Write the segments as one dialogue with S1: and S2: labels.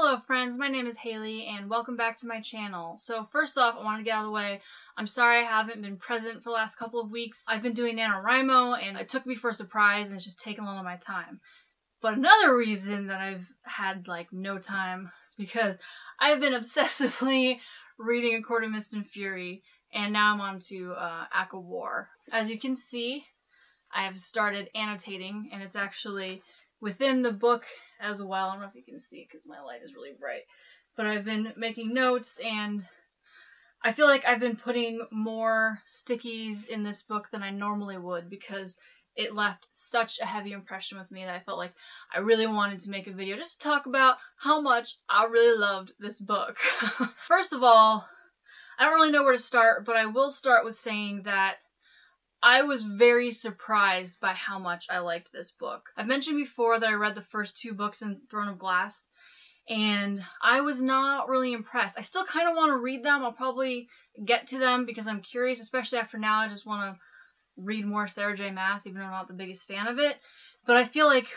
S1: Hello friends, my name is Haley and welcome back to my channel. So first off, I want to get out of the way. I'm sorry I haven't been present for the last couple of weeks. I've been doing NaNoWriMo and it took me for a surprise and it's just taken a lot of my time. But another reason that I've had no time is because I've been obsessively reading A Court of Mist and Fury and now I'm on to Act of War. As you can see, I have started annotating and it's actually within the book as well. I don't know if you can see because my light is really bright. But I've been making notes and I feel like I've been putting more stickies in this book than I normally would because it left such a heavy impression with me that I felt like I really wanted to make a video just to talk about how much I really loved this book. First of all, I don't really know where to start, but I will start with saying that I was very surprised by how much I liked this book. I've mentioned before that I read the first two books in Throne of Glass, and I was not really impressed. I still kind of want to read them. I'll probably get to them because I'm curious, especially after now I just want to read more Sarah J. Maas, even though I'm not the biggest fan of it. But I feel like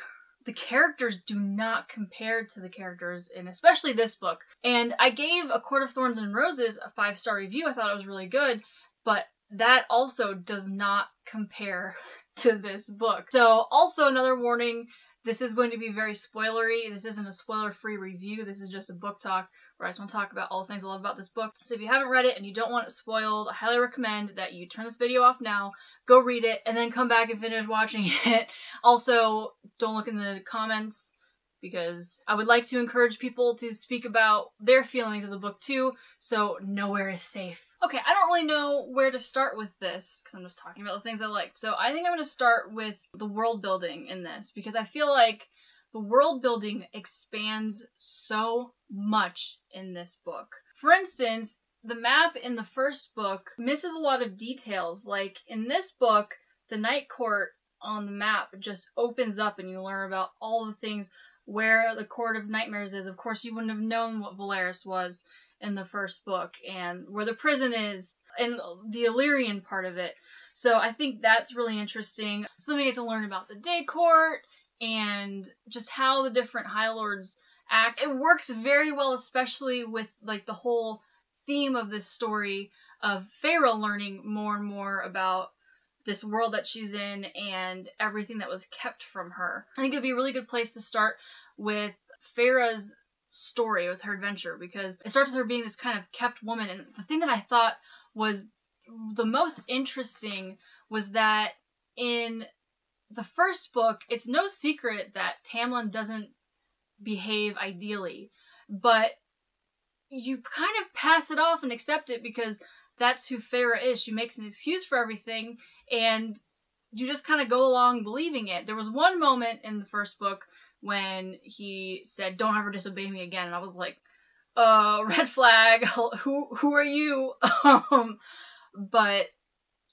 S1: the characters do not compare to the characters in especially this book. And I gave A Court of Thorns and Roses a 5-star review. I thought it was really good, but that also does not compare to this book. So also another warning, this is going to be very spoilery. This isn't a spoiler-free review. This is just a book talk where I just want to talk about all the things I love about this book. So if you haven't read it and you don't want it spoiled, I highly recommend that you turn this video off now, go read it, and then come back and finish watching it. Also, don't look in the comments because I would like to encourage people to speak about their feelings of the book too, so nowhere is safe. Okay, I don't really know where to start with this, because I'm just talking about the things I liked. So I think I'm going to start with the world building in this, because I feel like the world building expands so much in this book. For instance, the map in the first book misses a lot of details. Like, in this book, the Night Court on the map just opens up and you learn about all the things where the Court of Nightmares is. Of course, you wouldn't have known what Valeris was in the first book, and where the prison is, and the Illyrian part of it. So I think that's really interesting. So we get to learn about the Day Court, and just how the different High Lords act. It works very well, especially with the whole theme of this story of Feyre learning more and more about this world that she's in and everything that was kept from her. I think it would be a really good place to start with Feyre's story, with her adventure, because it starts with her being this kind of kept woman. And the thing that I thought was the most interesting was that in the first book, it's no secret that Tamlin doesn't behave ideally, but you kind of pass it off and accept it because that's who Feyre is. She makes an excuse for everything, and you just kind of go along believing it. There was one moment in the first book when he said, "Don't ever disobey me again," and I was like, red flag, who are you? But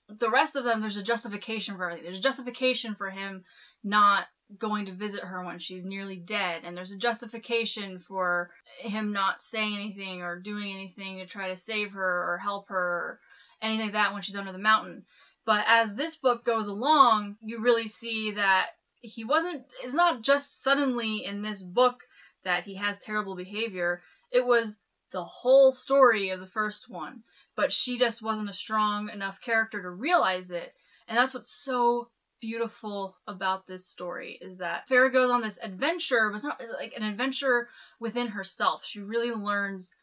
S1: the rest of them, there's a justification for everything. There's a justification for him not going to visit her when she's nearly dead, and there's a justification for him not saying anything or doing anything to try to save her or help her or anything like that when she's under the mountain. But as this book goes along, you really see that it's not just suddenly in this book that he has terrible behavior. It was the whole story of the first one, but she just wasn't a strong enough character to realize it. And that's what's so beautiful about this story, is that Feyre goes on this adventure, but it's not like an adventure within herself. She really learns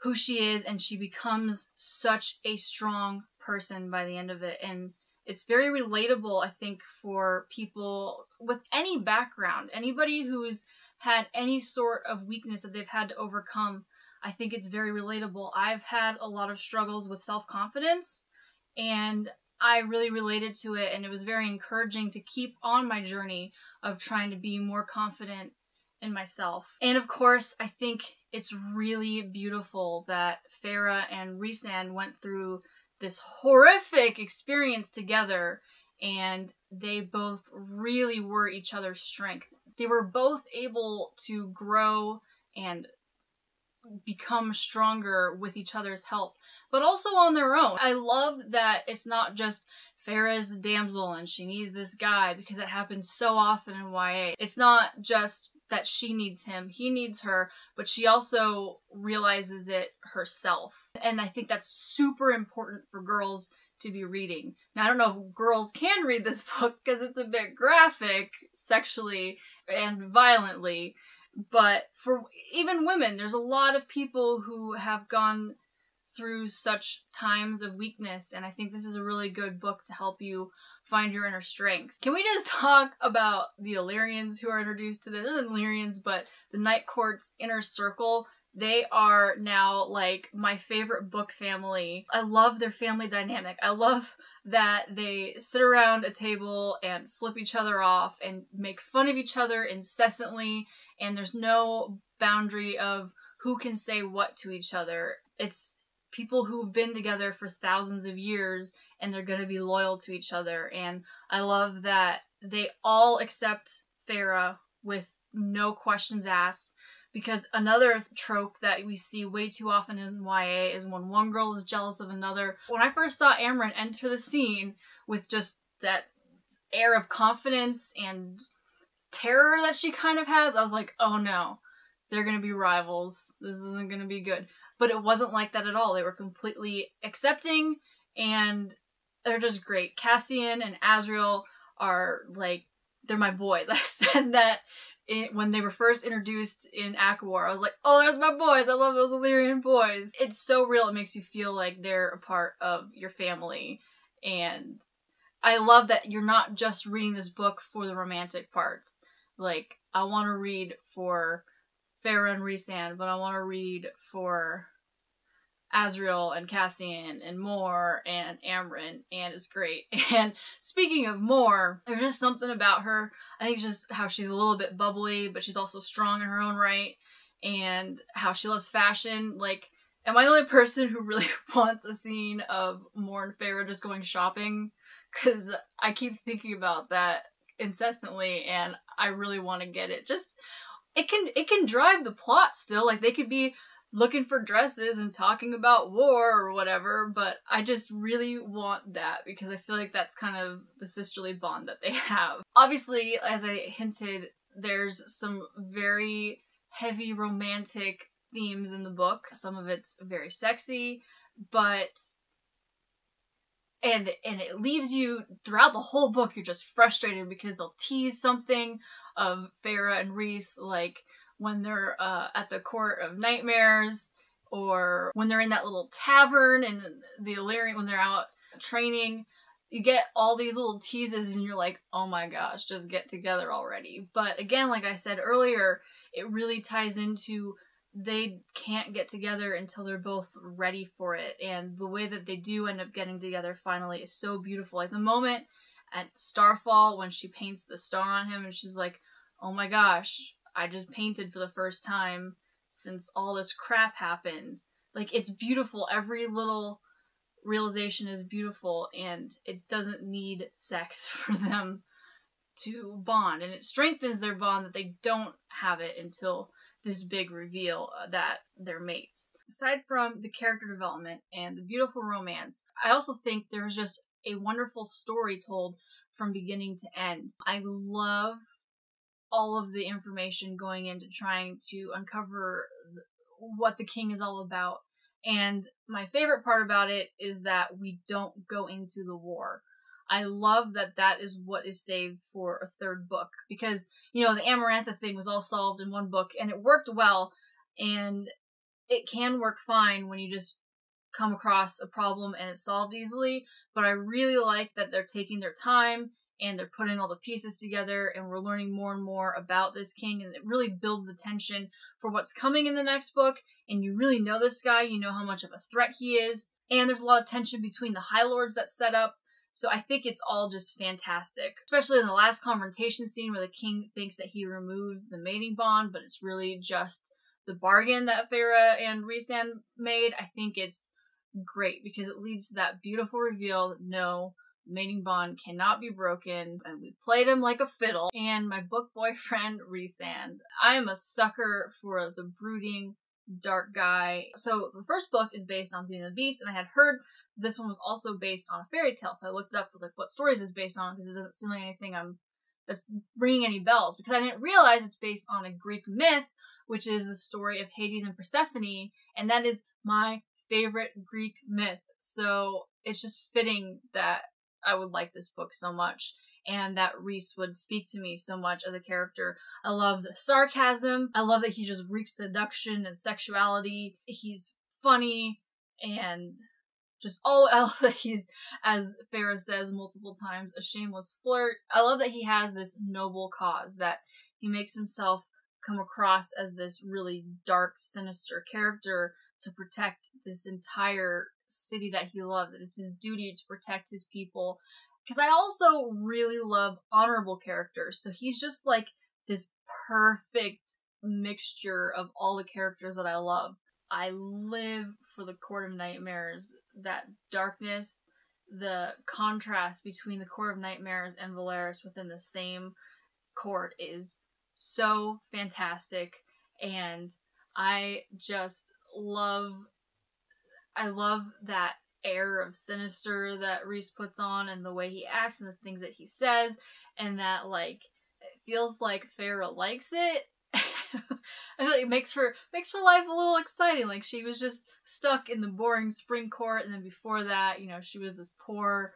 S1: who she is, and she becomes such a strong person by the end of it. And it's very relatable, I think, for people with any background. Anybody who's had any sort of weakness that they've had to overcome, I think it's very relatable. I've had a lot of struggles with self-confidence, and I really related to it, and it was very encouraging to keep on my journey of trying to be more confident in myself. And of course, I think it's really beautiful that Feyre and Rhysand went through this horrific experience together, and they both really were each other's strength. They were both able to grow and become stronger with each other's help, but also on their own. I love that it's not just Feyre is the damsel and she needs this guy, because it happens so often in YA. It's not just that she needs him, he needs her, but she also realizes it herself. And I think that's super important for girls to be reading. Now, I don't know if girls can read this book because it's a bit graphic sexually and violently, but for even women, there's a lot of people who have gone through such times of weakness, and I think this is a really good book to help you find your inner strength. Can we just talk about the Illyrians who are introduced to this? They're the Illyrians, but the Night Court's inner circle, they are now like my favorite book family. I love their family dynamic. I love that they sit around a table and flip each other off and make fun of each other incessantly, and there's no boundary of who can say what to each other. It's people who've been together for thousands of years and they're gonna be loyal to each other. And I love that they all accept Feyre with no questions asked, because another trope that we see way too often in YA is when one girl is jealous of another. When I first saw Amren enter the scene with just that air of confidence and terror that she kind of has, I was like, oh no, they're gonna be rivals. This isn't gonna be good. But it wasn't like that at all. They were completely accepting, and they're just great. Cassian and Azriel are like, they're my boys. I said that when they were first introduced in Akawar. I was like, oh, there's my boys. I love those Illyrian boys. It's so real. It makes you feel like they're a part of your family. And I love that you're not just reading this book for the romantic parts. Like, I want to read for Feyre and Rhysand, but I want to read for Azriel and Cassian and Mor and Amren, and it's great. And speaking of Mor, there's just something about her. I think just how she's a little bit bubbly, but she's also strong in her own right, and how she loves fashion. Like, am I the only person who really wants a scene of Mor and Feyre just going shopping? Because I keep thinking about that incessantly, and I really want to get it. Just, it can drive the plot still. Like, they could be looking for dresses and talking about war or whatever, but I just really want that because I feel like that's kind of the sisterly bond that they have. Obviously, as I hinted, there's some very heavy romantic themes in the book. Some of it's very sexy, but and it leaves you throughout the whole book, you're just frustrated because they'll tease something of Feyre and Rhys, like when they're at the Court of Nightmares, or when they're in that little tavern in the Illyrian, when they're out training. You get all these little teases and you're like, oh my gosh, just get together already. But again, like I said earlier, it really ties into they can't get together until they're both ready for it. And the way that they do end up getting together finally is so beautiful. Like the moment at Starfall when she paints the star on him and she's like, oh my gosh, I just painted for the first time since all this crap happened. Like, it's beautiful. Every little realization is beautiful, and it doesn't need sex for them to bond. And it strengthens their bond that they don't have it until this big reveal that they're mates. Aside from the character development and the beautiful romance, I also think there was just a wonderful story told from beginning to end. I love all of the information going into trying to uncover what the king is all about. And my favorite part about it is that we don't go into the war. I love that that is what is saved for a third book, because, you know, the Amarantha thing was all solved in one book and it worked well, and it can work fine when you just come across a problem and it's solved easily, but I really like that they're taking their time and they're putting all the pieces together, and we're learning more and more about this king, and it really builds the tension for what's coming in the next book, and you really know this guy, you know how much of a threat he is, and there's a lot of tension between the High Lords that's set up, so I think it's all just fantastic. Especially in the last confrontation scene where the king thinks that he removes the mating bond, but it's really just the bargain that Feyre and Rhysand made. I think it's great because it leads to that beautiful reveal that no, mating bond cannot be broken, and we played him like a fiddle. And my book boyfriend, Rhysand. I am a sucker for the brooding, dark guy. So the first book is based on Beauty and the Beast, and I had heard this one was also based on a fairy tale, so I looked up, was like, what story is this based on? Because it doesn't seem like anything I'm that's ringing any bells, because I didn't realize it's based on a Greek myth, which is the story of Hades and Persephone, and that is my favorite Greek myth. So it's just fitting that I would like this book so much, and that Rhys would speak to me so much as a character. I love the sarcasm. I love that he just reeks seduction and sexuality. He's funny, and just all that he's, as Farrah says multiple times, a shameless flirt. I love that he has this noble cause, that he makes himself come across as this really dark, sinister character to protect this entire city that he loved, that it's his duty to protect his people. Because I also really love honorable characters, so he's just like this perfect mixture of all the characters that I love. I live for the Court of Nightmares. That darkness, the contrast between the Court of Nightmares and Valeris within the same court is so fantastic, and I just love that air of sinister that Rhys puts on, and the way he acts and the things that he says, and that, like, it feels like Farrah likes it. I feel like it makes her life a little exciting. Like, she was just stuck in the boring spring court, and then before that, you know, she was this poor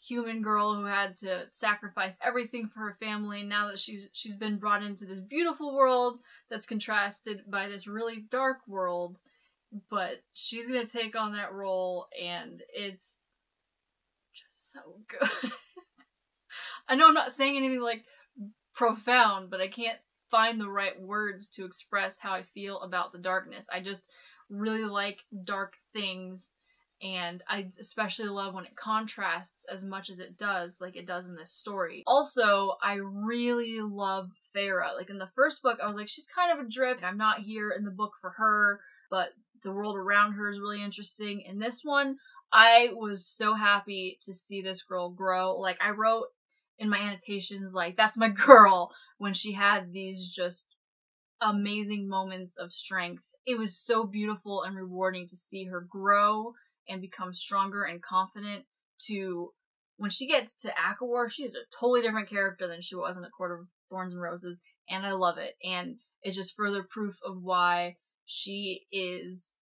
S1: human girl who had to sacrifice everything for her family. Now that she's been brought into this beautiful world that's contrasted by this really dark world, but she's gonna take on that role, and it's just so good. I know I'm not saying anything like profound, but I can't find the right words to express how I feel about the darkness. I just really like dark things, and I especially love when it contrasts as much as it does, like it does in this story. Also, I really love Farrah. Like, in the first book, I was like, she's kind of a drip, and I'm not here in the book for her, but the world around her is really interesting. In this one, I was so happy to see this girl grow. Like, I wrote in my annotations, like, that's my girl, when she had these just amazing moments of strength. It was so beautiful and rewarding to see her grow and become stronger and confident, to when she gets to ACOWAR, she's a totally different character than she was in the Court of Thorns and Roses, and I love it. And it's just further proof of why she is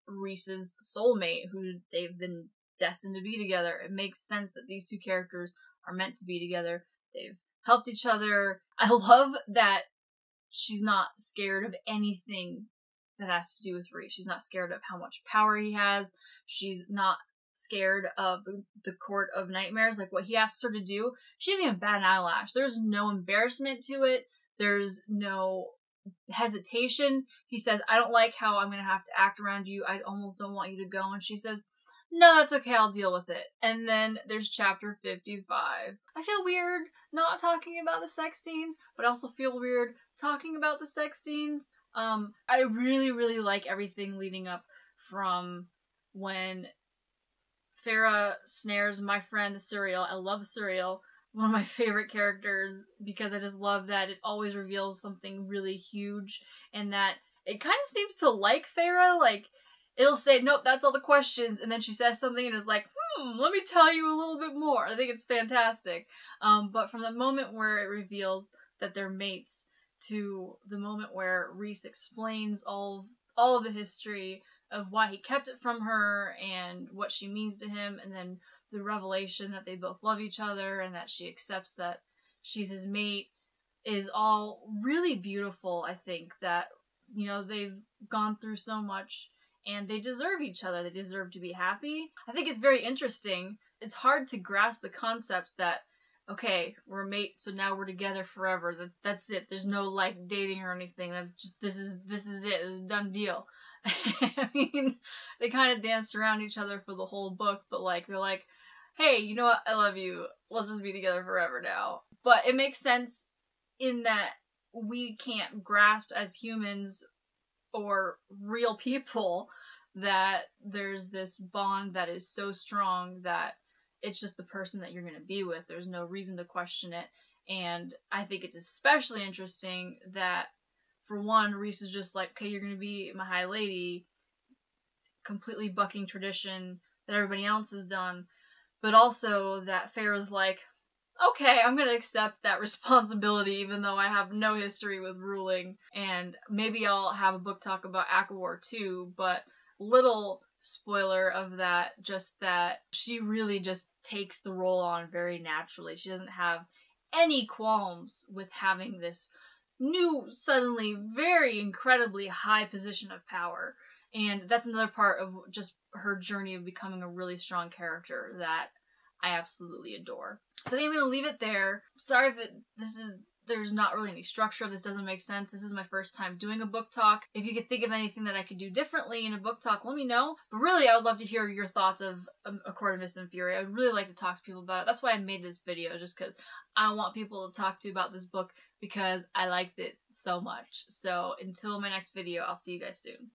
S1: Rhys's soulmate, who they've been destined to be together. It makes sense that these two characters are meant to be together. They've helped each other. I love that she's not scared of anything that has to do with Rhys. She's not scared of how much power he has. She's not scared of the Court of Nightmares, like what he asks her to do. She doesn't even bat an eyelash. There's no embarrassment to it. There's no hesitation. He says, I don't like how I'm gonna have to act around you. I almost don't want you to go. And she says, no, that's okay, I'll deal with it. And then there's chapter 55. I feel weird not talking about the sex scenes, but I also feel weird talking about the sex scenes. I really, really like everything leading up from when Farrah snares my friend, the Suriel. I love Suriel. One of my favorite characters, because I just love that it always reveals something really huge, and that it kind of seems to like Farrah. Like, it'll say, nope, that's all the questions, and then she says something and is like, let me tell you a little bit more. I think it's fantastic. But from the moment where it reveals that they're mates to the moment where Rhys explains all of the history of why he kept it from her and what she means to him, and then the revelation that they both love each other and that she accepts that she's his mate, is all really beautiful. I think that, you know, they've gone through so much and they deserve each other. They deserve to be happy. I think it's very interesting. It's hard to grasp the concept that, okay, we're mates, so now we're together forever. That's it. There's no, like, dating or anything. That's just, this is it. This is a done deal. I mean, they kind of danced around each other for the whole book, but, like, they're like, hey, you know what? I love you. Let's just be together forever now. But it makes sense in that we can't grasp as humans or real people that there's this bond that is so strong that it's just the person that you're going to be with. There's no reason to question it. And I think it's especially interesting that, for one, Rhys is just like, okay, you're going to be my high lady, completely bucking tradition that everybody else has done. But also that Farrah's like, okay, I'm gonna accept that responsibility even though I have no history with ruling, and maybe I'll have a book talk about ACOWAR too, but little spoiler of that, just that she really just takes the role on very naturally. She doesn't have any qualms with having this new, suddenly very incredibly high position of power. And that's another part of just her journey of becoming a really strong character that I absolutely adore. So I think I'm going to leave it there. Sorry if there's not really any structure. This doesn't make sense. This is my first time doing a book talk. If you could think of anything that I could do differently in a book talk, let me know. But really, I would love to hear your thoughts of A Court of Mist and Fury. I would really like to talk to people about it. That's why I made this video, just because I want people to talk to about this book because I liked it so much. So until my next video, I'll see you guys soon.